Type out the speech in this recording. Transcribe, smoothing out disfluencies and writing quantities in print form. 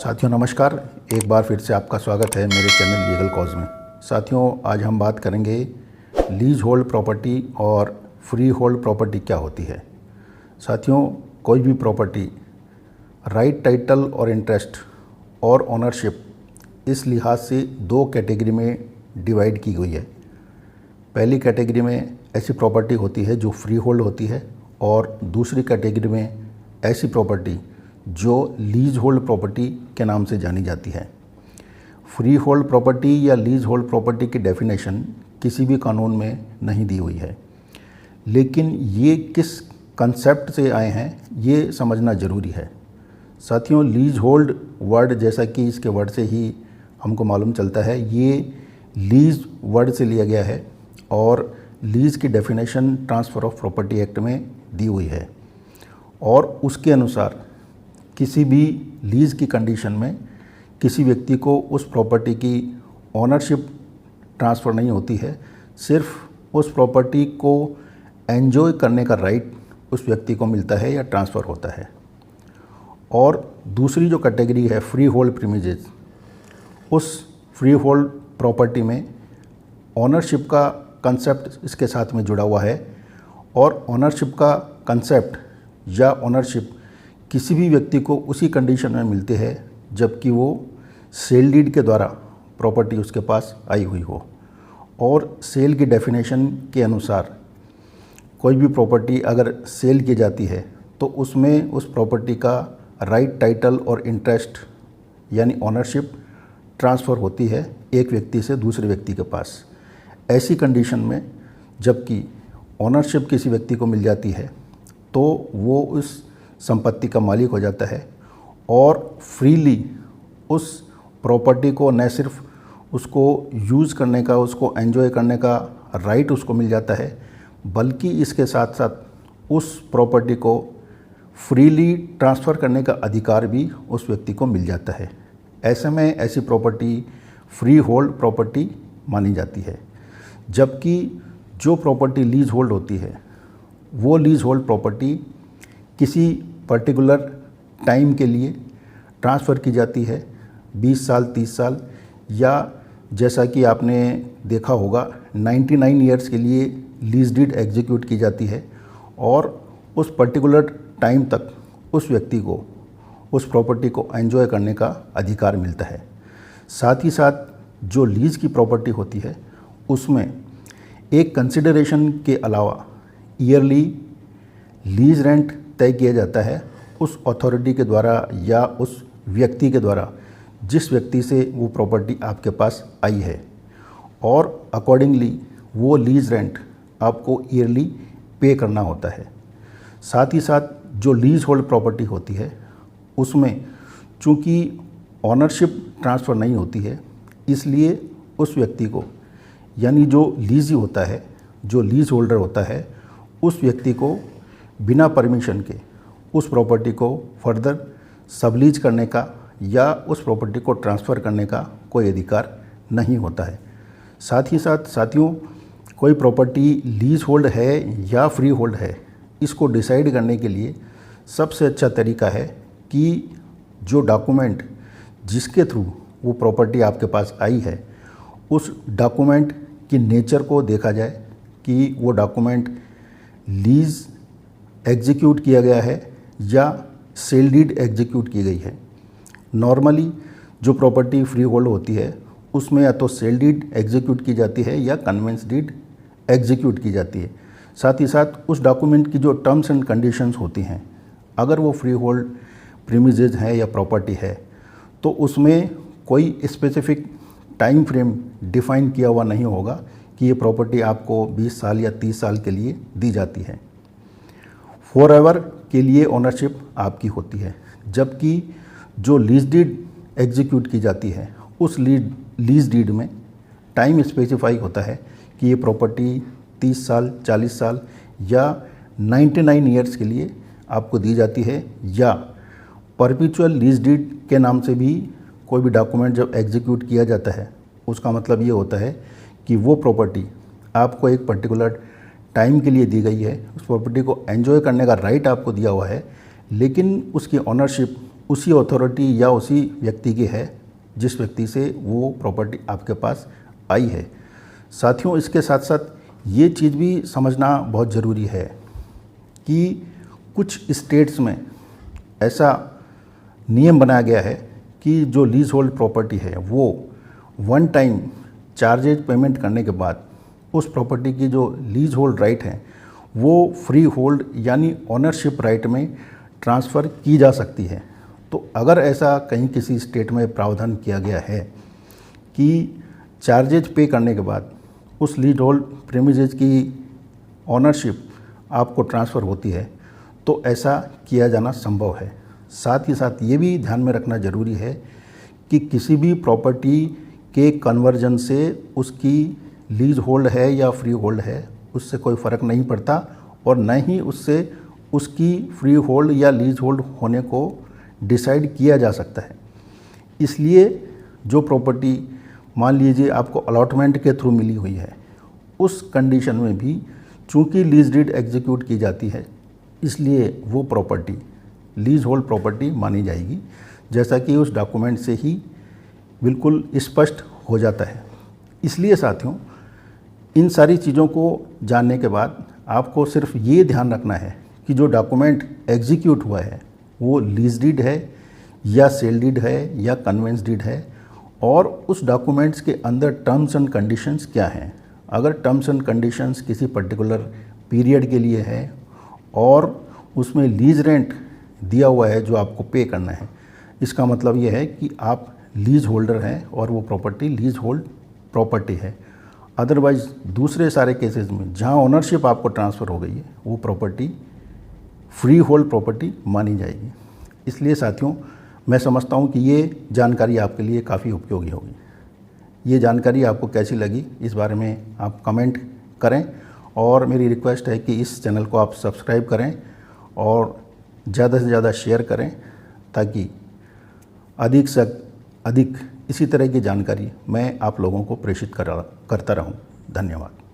साथियों नमस्कार। एक बार फिर से आपका स्वागत है मेरे चैनल लीगल कॉज में। साथियों आज हम बात करेंगे लीज होल्ड प्रॉपर्टी और फ्री होल्ड प्रॉपर्टी क्या होती है। साथियों कोई भी प्रॉपर्टी राइट टाइटल और इंटरेस्ट और ओनरशिप इस लिहाज से दो कैटेगरी में डिवाइड की गई है। पहली कैटेगरी में ऐसी प्रॉपर्टी होती है जो फ्री होल्ड होती है और दूसरी कैटेगरी में ऐसी प्रॉपर्टी जो लीज होल्ड प्रॉपर्टी के नाम से जानी जाती है। फ्री होल्ड प्रॉपर्टी या लीज होल्ड प्रॉपर्टी की डेफिनेशन किसी भी कानून में नहीं दी हुई है, लेकिन ये किस कंसेप्ट से आए हैं ये समझना ज़रूरी है। साथियों लीज होल्ड वर्ड जैसा कि इसके वर्ड से ही हमको मालूम चलता है, ये लीज वर्ड से लिया गया है और लीज की definition transfer of property act में दी हुई है और उसके अनुसार किसी भी लीज़ की कंडीशन में किसी व्यक्ति को उस प्रॉपर्टी की ओनरशिप ट्रांसफ़र नहीं होती है, सिर्फ उस प्रॉपर्टी को एंजॉय करने का राइट उस व्यक्ति को मिलता है या ट्रांसफ़र होता है। और दूसरी जो कैटेगरी है फ्री होल्ड प्रीमिसेस, उस फ्री होल्ड प्रॉपर्टी में ओनरशिप का कंसेप्ट इसके साथ में जुड़ा हुआ है और ओनरशिप का कंसेप्ट या ओनरशिप किसी भी व्यक्ति को उसी कंडीशन में मिलती है जबकि वो सेल डीड के द्वारा प्रॉपर्टी उसके पास आई हुई हो। और सेल की डेफिनेशन के अनुसार कोई भी प्रॉपर्टी अगर सेल की जाती है तो उसमें उस प्रॉपर्टी का राइट टाइटल और इंटरेस्ट यानी ओनरशिप ट्रांसफ़र होती है एक व्यक्ति से दूसरे व्यक्ति के पास। ऐसी कंडीशन में जबकि ओनरशिप किसी व्यक्ति को मिल जाती है तो वो उस संपत्ति का मालिक हो जाता है और फ्रीली उस प्रॉपर्टी को न सिर्फ उसको यूज़ करने का, उसको एंजॉय करने का राइट उसको मिल जाता है, बल्कि इसके साथ साथ उस प्रॉपर्टी को फ्रीली ट्रांसफ़र करने का अधिकार भी उस व्यक्ति को मिल जाता है। ऐसे में ऐसी प्रॉपर्टी फ्री होल्ड प्रॉपर्टी मानी जाती है। जबकि जो प्रॉपर्टी लीज होल्ड होती है वो लीज होल्ड प्रॉपर्टी किसी पर्टिकुलर टाइम के लिए ट्रांसफ़र की जाती है, 20 साल 30 साल, या जैसा कि आपने देखा होगा 99 ईयर्स के लिए लीज डीड एग्जीक्यूट की जाती है और उस पर्टिकुलर टाइम तक उस व्यक्ति को उस प्रॉपर्टी को एंजॉय करने का अधिकार मिलता है। साथ ही साथ जो लीज की प्रॉपर्टी होती है उसमें एक कंसिडरेशन के अलावा ईयरली लीज रेंट तय किया जाता है उस अथॉरिटी के द्वारा या उस व्यक्ति के द्वारा जिस व्यक्ति से वो प्रॉपर्टी आपके पास आई है, और अकॉर्डिंगली वो लीज रेंट आपको ईयरली पे करना होता है। साथ ही साथ जो लीज होल्ड प्रॉपर्टी होती है उसमें चूँकि ऑनरशिप ट्रांसफ़र नहीं होती है, इसलिए उस व्यक्ति को यानी जो लीज़ी होता है, जो लीज होल्डर होता है, उस व्यक्ति को बिना परमिशन के उस प्रॉपर्टी को फर्दर सबलीज करने का या उस प्रॉपर्टी को ट्रांसफ़र करने का कोई अधिकार नहीं होता है। साथ ही साथ साथियों कोई प्रॉपर्टी लीज होल्ड है या फ्री होल्ड है, इसको डिसाइड करने के लिए सबसे अच्छा तरीका है कि जो डॉक्यूमेंट जिसके थ्रू वो प्रॉपर्टी आपके पास आई है उस डॉक्यूमेंट की नेचर को देखा जाए कि वो डॉक्यूमेंट लीज एग्जीक्यूट किया गया है या सेल डीड एग्जीक्यूट की गई है। नॉर्मली जो प्रॉपर्टी फ्री होल्ड होती है उसमें या तो सेल डीड एग्जीक्यूट की जाती है या कन्वेंस डीड एग्जीक्यूट की जाती है। साथ ही साथ उस डॉक्यूमेंट की जो टर्म्स एंड कंडीशंस होती हैं, अगर वो फ्री होल्ड प्रीमिसेस है या प्रॉपर्टी है तो उसमें कोई स्पेसिफिक टाइम फ्रेम डिफाइन किया हुआ नहीं होगा कि ये प्रॉपर्टी आपको 20 साल या 30 साल के लिए दी जाती है। फॉरएवर के लिए ओनरशिप आपकी होती है। जबकि जो लीज डीड एग्जीक्यूट की जाती है उस लीज डीड में टाइम स्पेसिफाई होता है कि ये प्रॉपर्टी 30 साल 40 साल या 99 ईयर्स के लिए आपको दी जाती है, या परपेचुअल लीज डीड के नाम से भी कोई भी डॉक्यूमेंट जब एग्जीक्यूट किया जाता है उसका मतलब ये होता है कि वो प्रॉपर्टी आपको एक पर्टिकुलर टाइम के लिए दी गई है, उस प्रॉपर्टी को एंजॉय करने का राइट आपको दिया हुआ है, लेकिन उसकी ऑनरशिप उसी अथॉरिटी या उसी व्यक्ति की है जिस व्यक्ति से वो प्रॉपर्टी आपके पास आई है। साथियों, इसके साथ साथ ये चीज़ भी समझना बहुत ज़रूरी है कि कुछ स्टेट्स में ऐसा नियम बनाया गया है कि जो लीज होल्ड प्रॉपर्टी है वो वन टाइम चार्जेज पेमेंट करने के बाद उस प्रॉपर्टी की जो लीज होल्ड राइट है वो फ्री होल्ड यानी ओनरशिप राइट में ट्रांसफ़र की जा सकती है। तो अगर ऐसा कहीं किसी स्टेट में प्रावधान किया गया है कि चार्जेज पे करने के बाद उस लीज होल्ड प्रेमिसेस की ओनरशिप आपको ट्रांसफ़र होती है तो ऐसा किया जाना संभव है। साथ ही साथ ये भी ध्यान में रखना ज़रूरी है कि किसी भी प्रॉपर्टी के कन्वर्जन से उसकी लीज होल्ड है या फ्री होल्ड है उससे कोई फ़र्क नहीं पड़ता और न ही उससे उसकी फ्री होल्ड या लीज होल्ड होने को डिसाइड किया जा सकता है। इसलिए जो प्रॉपर्टी मान लीजिए आपको अलॉटमेंट के थ्रू मिली हुई है, उस कंडीशन में भी चूँकि लीज डीड एग्जीक्यूट की जाती है इसलिए वो प्रॉपर्टी लीज होल्ड प्रॉपर्टी मानी जाएगी, जैसा कि उस डॉक्यूमेंट से ही बिल्कुल स्पष्ट हो जाता है। इसलिए साथियों, इन सारी चीज़ों को जानने के बाद आपको सिर्फ ये ध्यान रखना है कि जो डॉक्यूमेंट एग्जीक्यूट हुआ है वो लीज डीड है या सेल डीड है या कन्वेंस डीड है और उस डॉक्यूमेंट्स के अंदर टर्म्स एंड कंडीशंस क्या हैं। अगर टर्म्स एंड कंडीशंस किसी पर्टिकुलर पीरियड के लिए है और उसमें लीज रेंट दिया हुआ है जो आपको पे करना है, इसका मतलब ये है कि आप लीज होल्डर हैं और वो प्रॉपर्टी लीज होल्ड प्रॉपर्टी है। अदरवाइज़ दूसरे सारे केसेस में जहाँ ओनरशिप आपको ट्रांसफ़र हो गई है वो प्रॉपर्टी फ्री होल्ड प्रॉपर्टी मानी जाएगी। इसलिए साथियों, मैं समझता हूँ कि ये जानकारी आपके लिए काफ़ी उपयोगी होगी। ये जानकारी आपको कैसी लगी इस बारे में आप कमेंट करें और मेरी रिक्वेस्ट है कि इस चैनल को आप सब्सक्राइब करें और ज़्यादा से ज़्यादा शेयर करें ताकि अधिक से अधिक इसी तरह की जानकारी मैं आप लोगों को प्रेषित करता रहूं। धन्यवाद।